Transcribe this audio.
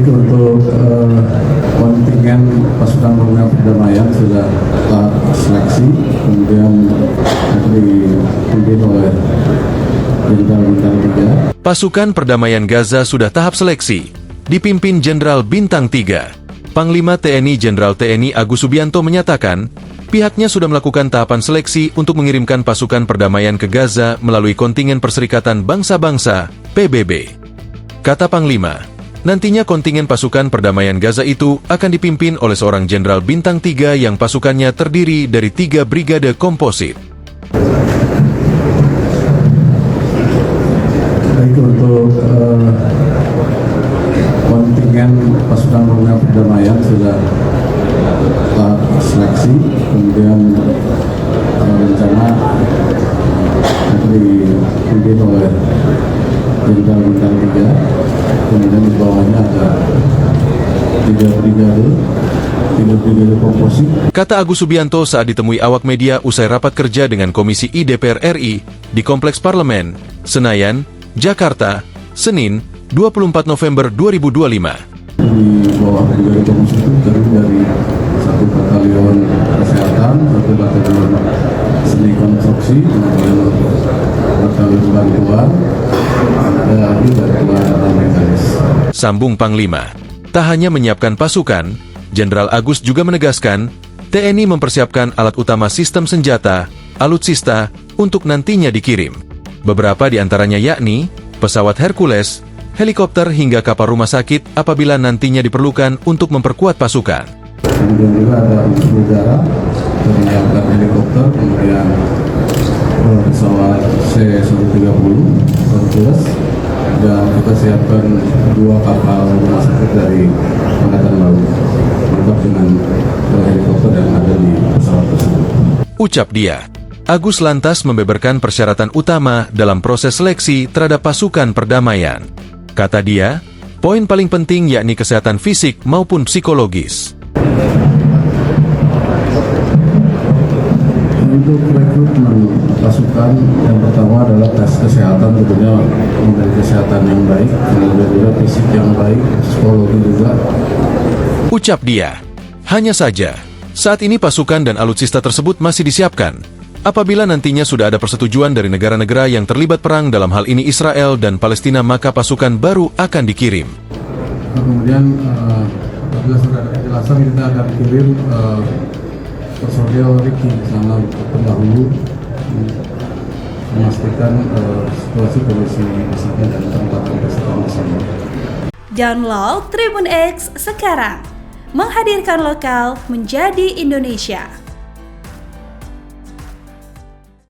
Untuk kontingen pasukan pemenang perdamaian sudah tahap seleksi, kemudian dipimpin oleh Jenderal Bintang 3. Pasukan perdamaian Gaza sudah tahap seleksi, dipimpin Jenderal Bintang 3. Panglima TNI Jenderal TNI Agus Subianto menyatakan, pihaknya sudah melakukan tahapan seleksi untuk mengirimkan pasukan perdamaian ke Gaza melalui kontingen Perserikatan Bangsa-Bangsa, PBB. Kata Panglima, nantinya kontingen pasukan perdamaian Gaza itu akan dipimpin oleh seorang Jenderal Bintang 3 yang pasukannya terdiri dari 3 brigade komposit. Baik, untuk kontingen pasukan pemenang perdamaian sudah tahap seleksi, kemudian rencana dipimpin oleh Jenderal Bintang 3, kemudian di bawahnya ada 3 brigade komposit. Kata Agus Subianto saat ditemui awak media usai rapat kerja dengan Komisi I DPR RI di Kompleks Parlemen, Senayan, Jakarta, Senin, 24 November 2025. Di bawah brigade komposit itu terdiri dari 1 batalion kesehatan, 1 batalion seni konstruksi, kemudian batalion bantuan, ada lagi bantuan mekanis. Sambung Panglima, tak hanya menyiapkan pasukan, Jenderal Agus juga menegaskan, TNI mempersiapkan alat utama sistem senjata, alutsista, untuk nantinya dikirim. Beberapa di antaranya yakni, pesawat Hercules, helikopter hingga kapal rumah sakit apabila nantinya diperlukan untuk memperkuat pasukan. Kemudian juga ada unsur udara, menyiapkan helikopter, kemudian pesawat C-130 Hercules, dan kita siapkan 2 kapal rumah sakit dari Angkatan Laut, lengkap dengan helikopter yang ada di pesawat tersebut. Ucap dia. Agus lantas membeberkan persyaratan utama dalam proses seleksi terhadap pasukan perdamaian. Kata dia, poin paling penting yakni kesehatan fisik maupun psikologis. Untuk rekrutmen pasukan, yang pertama adalah tes kesehatan, tentunya memiliki kesehatan yang baik, kemudian juga fisik yang baik, psikologi juga. Ucap dia, hanya saja, saat ini pasukan dan alutsista tersebut masih disiapkan. Apabila nantinya sudah ada persetujuan dari negara-negara yang terlibat perang dalam hal ini Israel dan Palestina, maka pasukan baru akan dikirim. Kemudian, apabila sudah ada kejelasan, kita akan kirim personil Riki sama pendahulu memastikan situasi kondisi pesawat dan penempatan pasukan di sana. Download Tribun X sekarang, menghadirkan lokal menjadi Indonesia.